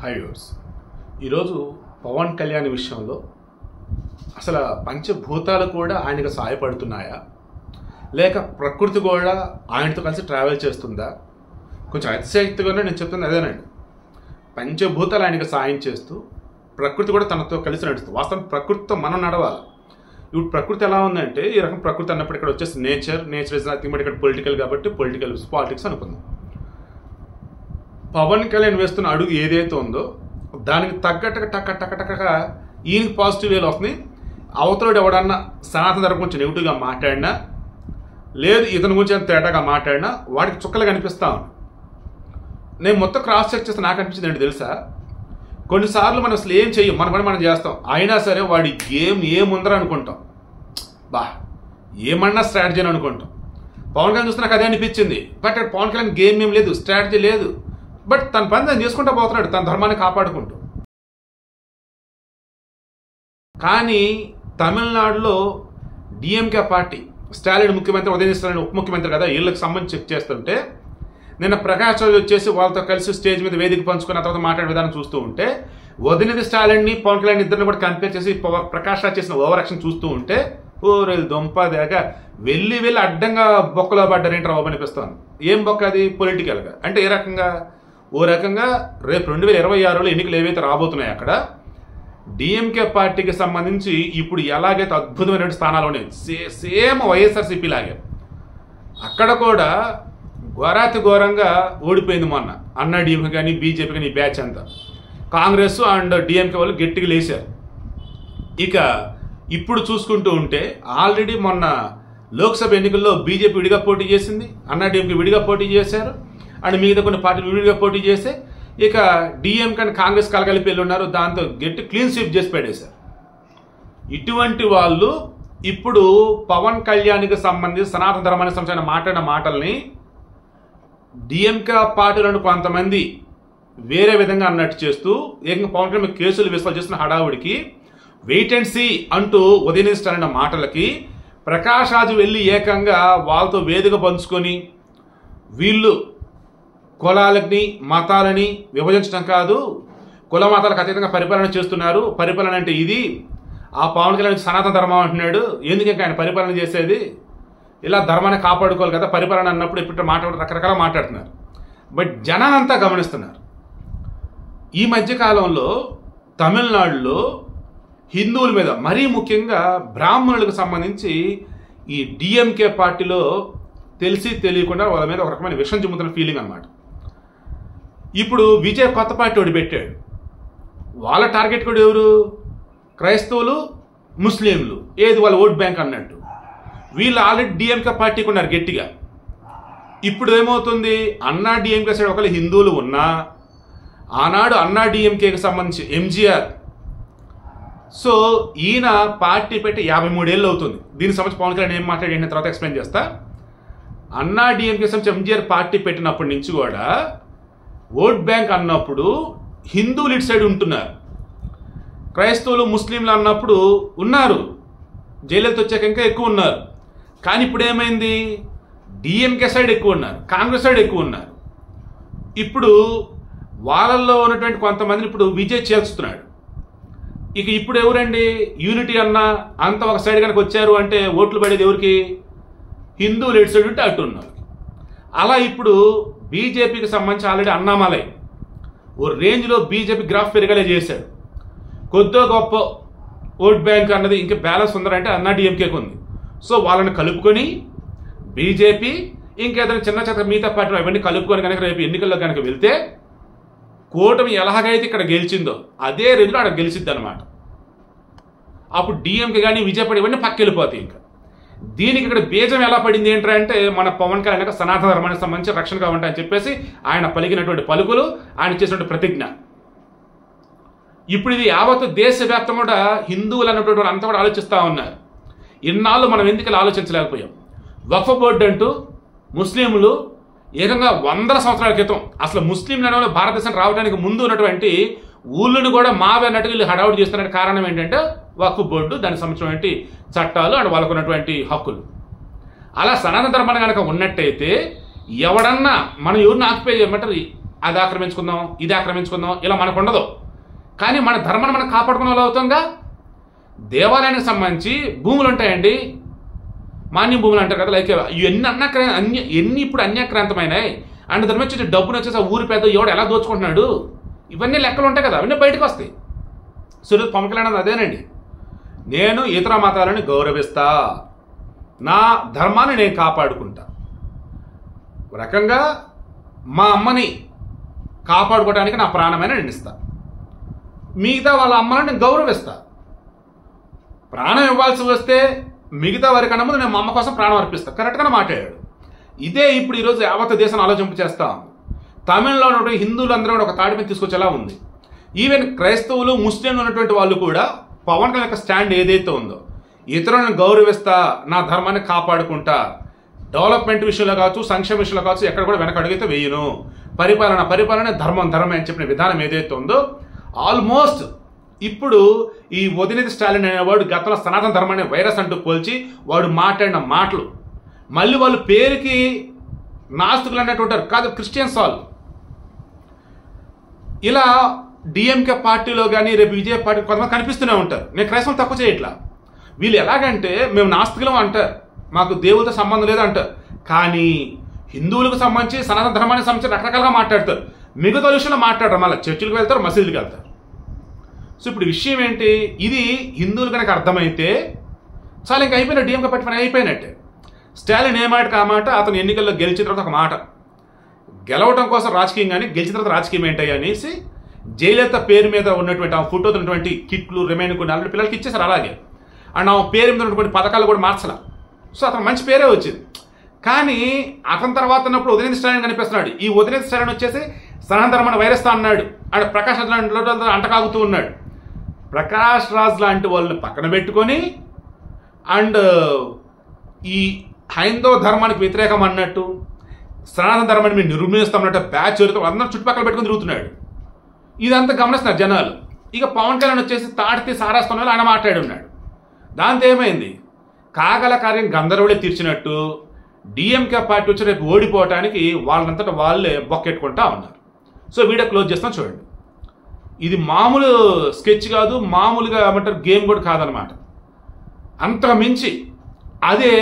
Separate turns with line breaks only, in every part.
High viewers, ఈరోజు పవన్ కళ్యాణ్ విషయంలో అసలు పంచభూతాలు కూడా ఆయనకు సహాయపడుతున్నాయా, లేక ప్రకృతి కూడా ఆయనతో కలిసి ట్రావెల్ చేస్తుందా? కొంచెం అతిశయక్తిగానే నేను చెప్తుంది అదేనండి. పంచభూతాలు ఆయనకు సాయం చేస్తూ ప్రకృతి కూడా తనతో కలిసి నడుస్తుంది. వాస్తవం ప్రకృతితో మనం నడవాలి. ఇప్పుడు ప్రకృతి ఎలా ఉందంటే, ఈ రకం ప్రకృతి అన్నప్పుడు ఇక్కడ వచ్చేసి నేచర్ ఇస్ నథింగ్ బట్ ఇక్కడ పొలిటికల్ కాబట్టి పాలిటిక్స్ అనుకుందాం. పవన్ కళ్యాణ్ వేస్తున్న అడుగు ఏదైతే ఉందో దానికి తగ్గట్టుగా టక్క ఈయనకి పాజిటివ్ వేలు వస్తుంది. అవతలుడు ఎవడన్నా సనాతన ధర్మం గురించి నెగిటివ్గా మాట్లాడినా, లేదు ఇతని గురించి ఎంత తేడాగా మాట్లాడినా వాడికి చుక్కలు కనిపిస్తా ఉంది. నేను మొత్తం క్రాస్ చెక్ చేస్తే నాకు అనిపించింది ఏంటి తెలుసా, కొన్నిసార్లు మనం అసలు ఏం చెయ్యం, మన పని మనం చేస్తాం, అయినా సరే వాడి గేమ్ ఏముందర అనుకుంటాం, ఏమన్నా స్ట్రాటజీ అని అనుకుంటాం. పవన్ కళ్యాణ్ చూస్తే నాకు అదే అనిపించింది. బట్ పవన్ కళ్యాణ్ గేమ్ ఏం లేదు, స్ట్రాటజీ లేదు, బట్ తన పని తను చేసుకుంటూ పోతున్నాడు, తన ధర్మాన్ని కాపాడుకుంటూ. కానీ తమిళనాడులో డిఎంకే పార్టీ, స్టాలిన్ ముఖ్యమంత్రి, ఉదయనిధి స్టాలిన్ ఉప ముఖ్యమంత్రి కదా, వీళ్ళకి సంబంధించి చెక్ చేస్తుంటే నిన్న ప్రకాష్ రాజు వచ్చేసి వాళ్ళతో కలిసి స్టేజ్ మీద వేదిక పంచుకున్న తర్వాత మాట్లాడే విధానం చూస్తూ ఉంటే, ఉదయనిధి స్టాలిన్ని పవన్ కళ్యాణ్ ఇద్దరిని కూడా కంపేర్ చేసి ప్రకాష్ రాజు చేసిన ఓవర్ యాక్షన్ చూస్తూ ఉంటే దొంపదాక వెళ్ళి అడ్డంగా బొక్కలో పడ్డారేంటి రావు అనిపిస్తాను. ఏం బొక్క అది? పొలిటికల్గా అంటే ఏ రకంగా? ఓ రకంగా రేపు 2026లో ఎన్నికలు ఏవైతే రాబోతున్నాయి అక్కడ డిఎంకే పార్టీకి సంబంధించి ఇప్పుడు ఎలాగైతే అద్భుతమైన స్థానాలు ఉన్నాయి, సేమ్ వైఎస్ఆర్సీపీ లాగే అక్కడ కూడా ఘోరాతి ఘోరంగా ఓడిపోయింది మొన్న. అన్నా డిఎంకే కానీ బీజేపీ కానీ బ్యాచ్ అంతా కాంగ్రెస్ అండ్ డిఎంకే వాళ్ళు గట్టిగా లేచారు. ఇక ఇప్పుడు చూసుకుంటూ ఉంటే ఆల్రెడీ మొన్న లోక్సభ ఎన్నికల్లో బీజేపీ విడిగా పోటీ చేసింది, అన్నా డిఎంకే విడిగా పోటీ చేశారు, అండ్ మిగతా కొన్ని పార్టీలు విడిగా పోటీ చేస్తే ఇక డిఎంకే అండ్ కాంగ్రెస్ కలగలిపి వెళ్ళి ఉన్నారు. దాంతో గట్టి క్లీన్ స్వీప్ చేసి పెట్టేశారు. ఇటువంటి వాళ్ళు ఇప్పుడు పవన్ కళ్యాణ్కి సంబంధించి సనాతన ధర్మానికి సంబంధించిన మాట్లాడిన మాటల్ని డిఎంకే పార్టీలను కొంతమంది వేరే విధంగా అన్నట్టు చేస్తూ ఏకంగా పవన్ కళ్యాణ్ కేసులు విశ్వాసం చేస్తున్న హడావుడికి వెయిట్ అండ్ సీ అంటూ ఉదయనిధి స్టాలిన్ మాటలకి ప్రకాష్ రాజు వెళ్ళి ఏకంగా వాళ్ళతో వేదిక పంచుకొని వీళ్ళు కులాలని మతాలని విభజించడం కాదు, కుల మతాలకు అతీతంగా పరిపాలన చేస్తున్నారు, పరిపాలన అంటే ఇది, ఆ పవన్ కళ్యాణ్ సనాతన ధర్మం అంటున్నాడు, ఎందుకు ఆయన పరిపాలన చేసేది, ఇలా ధర్మాన్ని కాపాడుకోవాలి కదా పరిపాలన అన్నప్పుడు ఇప్పుడు రకరకాల మాట్లాడుతున్నారు. బట్ జనాలంతా గమనిస్తున్నారు. ఈ మధ్యకాలంలో తమిళనాడులో హిందువుల మీద, మరీ ముఖ్యంగా బ్రాహ్మణులకు సంబంధించి ఈ డిఎంకే పార్టీలో తెలిసి తెలియకుండా వాళ్ళ మీద ఒక రకమైన విషం చిమ్ముతున్న ఫీలింగ్ అనమాట. ఇప్పుడు విజయ్ కొత్త పార్టీ ఒకటి పెట్టాడు. వాళ్ళ టార్గెట్ కూడా ఎవరు? క్రైస్తవులు, ముస్లింలు, ఏది వాళ్ళ ఓట్ బ్యాంక్ అన్నట్టు. వీళ్ళు ఆల్రెడీ డిఎంకే పార్టీకి ఉన్నారు గట్టిగా. ఇప్పుడు ఏమవుతుంది, అన్నా డిఎంకే సైడ్ ఒకవేళ హిందువులు ఉన్నా, ఆనాడు అన్నా డిఎంకేకి సంబంధించి ఎంజీఆర్, సో ఈయన పార్టీ పెట్టి 53 ఏళ్ళు అవుతుంది. దీనికి సంబంధించి పవన్ కళ్యాణ్ ఏం మాట్లాడిన తర్వాత ఎక్స్ప్లెయిన్ చేస్తా. అన్నా డిఎంకే సంబంధించి ఎంజీఆర్ పార్టీ పెట్టినప్పటి నుంచి కూడా ఓట్ బ్యాంక్ అన్నప్పుడు హిందువులు ఇటు సైడ్ ఉంటున్నారు, క్రైస్తవులు ముస్లింలు అన్నప్పుడు ఉన్నారు, జైలతో వచ్చాక ఇంకా ఎక్కువ ఉన్నారు. కానీ ఇప్పుడు ఏమైంది, డిఎంకే సైడ్ ఎక్కువ ఉన్నారు, కాంగ్రెస్ సైడ్ ఎక్కువ ఉన్నారు. ఇప్పుడు వాళ్ళల్లో ఉన్నటువంటి కొంతమందిని ఇప్పుడు విజయ్ చేల్చుతున్నాడు. ఇక ఇప్పుడు ఎవరండి, యూనిటీ అన్న అంత ఒక సైడ్ కనుక వచ్చారు అంటే ఓట్లు పడేది ఎవరికి? హిందువులు ఎటు సైడ్ ఉంటే అటు ఉన్నారు. అలా ఇప్పుడు బీజేపీకి సంబంధించి ఆల్రెడీ అన్నామలై ఓ రేంజ్లో బీజేపీ గ్రాఫ్ పెరిగలే చేశాడు. కొద్దో గొప్ప ఓట్ బ్యాంక్ అన్నది ఇంకా బ్యాలెన్స్ ఉందంటే అన్నా డిఎంకేకి ఉంది. సో వాళ్ళని కలుపుకొని బీజేపీ ఇంకేదైనా చిన్న మిగతా పార్టీలు అవన్నీ కలుపుకొని కనుక రేపు ఎన్నికల్లో కనుక వెళ్తే కూటమి ఎలాగైతే ఇక్కడ గెలిచిందో అదే రేంజ్లో అక్కడ గెలిచిద్ది అనమాట. అప్పుడు డిఎంకే కానీ విజయపడి ఇవన్నీ పక్కెళ్ళిపోతాయి. ఇంకా దీనికి ఇక్కడ బీజం ఎలా పడింది ఏంటంటే, మన పవన్ కళ్యాణ్ సనాతన ధర్మానికి సంబంధించి రక్షణగా ఉంటాయని చెప్పేసి ఆయన పలికినటువంటి పలుకులు, ఆయన చేసినటువంటి ప్రతిజ్ఞ. ఇప్పుడు ఇది యావత్ దేశవ్యాప్తంగా కూడా హిందువులు అన్నటువంటి వాళ్ళు అంతా కూడా ఆలోచిస్తూ ఉన్నారు. ఇన్నాళ్ళు మనం ఎందుకు ఇలా ఆలోచించలేకపోయాం? వక్ఫ్ బోర్డు అంటూ ముస్లింలు ఏకంగా 100 సంవత్సరాల క్రితం అసలు ముస్లింలు అనే భారతదేశం రావడానికి ముందు ఉన్నటువంటి ఊళ్ళను కూడా మావి అన్నట్టుగా వీళ్ళు హడావుడి చేస్తున్న కారణం ఏంటంటే వక్ఫ్ బోర్డు, దానికి సంబంధించినటువంటి చట్టాలు అండ్ వాళ్ళకు ఉన్నటువంటి హక్కులు. అలా సనాతన ధర్మాన్ని కనుక ఉన్నట్టయితే ఎవడన్నా మనం ఎవరిని ఆక్యుపై చేయమంటారు, అది ఆక్రమించుకుందాం, ఇది ఆక్రమించుకుందాం, ఇలా మనకు ఉండదు. కానీ మన ధర్మాన్ని మనం కాపాడుకునే వాళ్ళు అవుతాంగా. దేవాలయానికి సంబంధించి భూములు ఉంటాయండి, మాన్యం భూములు అంటారు కదా, లైక్ ఎన్ని ఇప్పుడు అన్యాక్రాంతమైనాయి. అండ్ దాని వచ్చి డబ్బును వచ్చేసి ఆ ఊరి పెద్ద ఎవడు ఎలా దోచుకుంటున్నాడు, ఇవన్నీ లెక్కలు ఉంటాయి కదా, అవన్నీ బయటకు వస్తాయి. సో పవన్ కళ్యాణ్ అదేనండి, నేను ఇతర మతాలను గౌరవిస్తా, నా ధర్మాన్ని నేను కాపాడుకుంటా. ఒక రకంగా మా అమ్మని కాపాడుకోవడానికి నా ప్రాణమైన నేను ఇస్తా, మిగతా వాళ్ళ అమ్మలను నేను గౌరవిస్తా. ప్రాణం ఇవ్వాల్సి వస్తే మిగతా వారి కన్నా ముందు నేను మా అమ్మ కోసం ప్రాణం అర్పిస్తా. కరెక్ట్గానే మాట్లాడాడు. ఇదే ఇప్పుడు ఈరోజు యావత్ దేశాన్ని ఆలోచింపు చేస్తాం. తమిళలో ఉన్నటువంటి హిందువులందరూ కూడా ఒక తాటి మీద తీసుకొచ్చేలా ఉంది. ఈవెన్ క్రైస్తవులు, ముస్లింలు ఉన్నటువంటి వాళ్ళు కూడా పవన్ కళ్యాణ్ యొక్క స్టాండ్ ఏదైతే ఉందో, ఇతరులను గౌరవిస్తా, నా ధర్మాన్ని కాపాడుకుంటా, డెవలప్మెంట్ విషయంలో కావచ్చు, సంక్షేమ విషయంలో కావచ్చు, ఎక్కడ కూడా వెనక అడుగైతే వేయను, పరిపాలన ధర్మం అని చెప్పిన విధానం ఏదైతే ఉందో, ఆల్మోస్ట్ ఇప్పుడు ఈ ఉదయనిధి స్టాలిన్ అనేవాడు గతంలో సనాతన ధర్మాన్ని వైరస్ అంటూ పోల్చి వాడు మాట్లాడిన మాటలు, మళ్ళీ వాళ్ళు పేరుకి నాస్తికులు అన్నట్టు ఉంటారు, కాదు క్రిస్టియన్స్ వాళ్ళు. ఇలా డిఎంకే పార్టీలో కానీ రేపు విజయ పార్టీ కొంతమంది కనిపిస్తూనే ఉంటారు. నేను క్రైస్తవం తక్కువ చేయట్లా. వీళ్ళు ఎలాగంటే మేము నాస్తికులం అంటారు, మాకు దేవుడితో సంబంధం లేదు అంటారు, కానీ హిందువులకు సంబంధించి సనాతన ధర్మానికి సంబంధించి రకరకాలుగా మాట్లాడతారు. మిగతా విషయంలో మాట్లాడరు, మళ్ళీ చర్చిలకు వెళ్తారు, మసీదులకు వెళ్తారు. సో ఇప్పుడు విషయం ఏంటి, ఇది హిందువులు కనుక అర్థమైతే చాలా ఇంకా అయిపోయిన డిఎంకే పార్టీ పని అయిపోయినట్టే. స్టాలిన్ ఏ మాటకు ఆ మాట, అతను ఎన్నికల్లో గెలిచిన తర్వాత ఒక మాట, గెలవడం కోసం రాజకీయం కానీ గెలిచిన తర్వాత రాజకీయం ఏంటి అనేసి జయలలిత పేరు మీద ఉన్నటువంటి ఆ ఫోటో ఉన్నటువంటి కిట్లు రిమైన్ కొన్ని అల్లుడి పిల్లలకి ఇచ్చేసారు. అలాగే అండ్ ఆ పేరు మీద ఉన్నటువంటి పథకాలు కూడా మార్చలా. సో అతను మంచి పేరే వచ్చింది. కానీ అతని తర్వాత ఉన్నప్పుడు ఉదయనిధి స్టాలిన్ కనిపిస్తున్నాడు. ఈ ఉదయనిధి స్టాలిన్ వచ్చేసి సనాతన ధర్మాన్ని వైరస్తా అన్నాడు, అండ్ ప్రకాష్ రాజ్ అంటకాగుతూ ఉన్నాడు. ప్రకాష్ రాజ్ లాంటి వాళ్ళని పక్కన పెట్టుకొని అండ్ ఈ హైందవ ధర్మానికి వ్యతిరేకం అన్నట్టు, సనాతన ధర్మాన్ని మీరు నిర్మూలిస్తామన్నట్టు బ్యాచ్ అందరూ చుట్టుపక్కల పెట్టుకుని తిరుగుతున్నాడు. ఇదంతా గమనిస్తున్నారు జనాలు. ఇక పవన్ కళ్యాణ్ వచ్చేసి తాడితే సారాస్తున్న వాళ్ళు ఆయన మాట్లాడి ఉన్నాడు. దాంతో ఏమైంది, కాగల కార్యం గందరవులే తీర్చినట్టు డిఎంకే పార్టీ వచ్చి రేపు ఓడిపోవటానికి వాళ్ళంతటా వాళ్ళే బొక్కెట్టుకుంటా ఉన్నారు. సో వీడియో క్లోజ్ చేస్తాం చూడండి. ఇది మామూలు స్కెచ్ కాదు, మామూలుగా ఏమంటారు గేమ్ కూడా కాదనమాట. అంతకు మించి అదే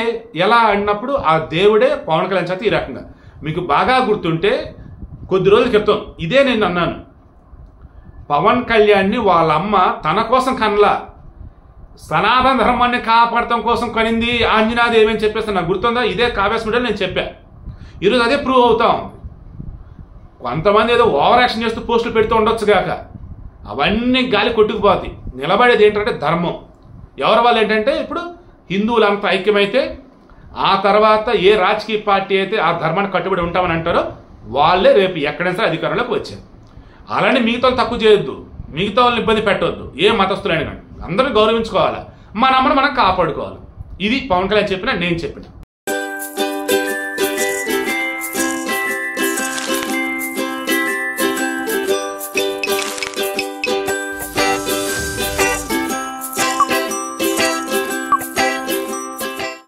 ఎలా అన్నప్పుడు ఆ దేవుడే పవన్ కళ్యాణ్ చేత ఈ రకంగా. మీకు బాగా గుర్తుంటే కొద్ది రోజుల క్రితం ఇదే నేను అన్నాను, పవన్ కళ్యాణ్ని వాళ్ళ అమ్మ తన కోసం కనలా, సనాతన ధర్మాన్ని కాపాడటం కోసం కనింది ఆంజనాది ఏమని చెప్పేసి నాకు గుర్తుందా. ఇదే కావ్యాస్ మీడియాలో నేను చెప్పా. ఈరోజు అదే ప్రూవ్ అవుతాం. కొంతమంది ఏదో ఓవర్ యాక్షన్ చేస్తూ పోస్టులు పెడుతూ ఉండొచ్చు కాక, అవన్నీ గాలి కొట్టుకుపోతాయి. నిలబడేది ఏంటంటే ధర్మం. ఎవరి వాళ్ళు ఏంటంటే ఇప్పుడు హిందువులంతా ఐక్యమైతే ఆ తర్వాత ఏ రాజకీయ పార్టీ అయితే ఆ ధర్మాన్ని కట్టుబడి ఉంటామని అంటారో వాళ్ళే రేపు ఎక్కడైనా సరే అధికారంలోకి వచ్చారు. అలానే మిగతా తక్కువ చేయొద్దు, మిగతా వాళ్ళని ఇబ్బంది పెట్టవద్దు, ఏ మతస్థులైనా కానీ అందరినీ గౌరవించుకోవాలి, మన అమ్మను మనం కాపాడుకోవాలి. ఇది పవన్ కళ్యాణ్ చెప్పిన, నేను చెప్పిన.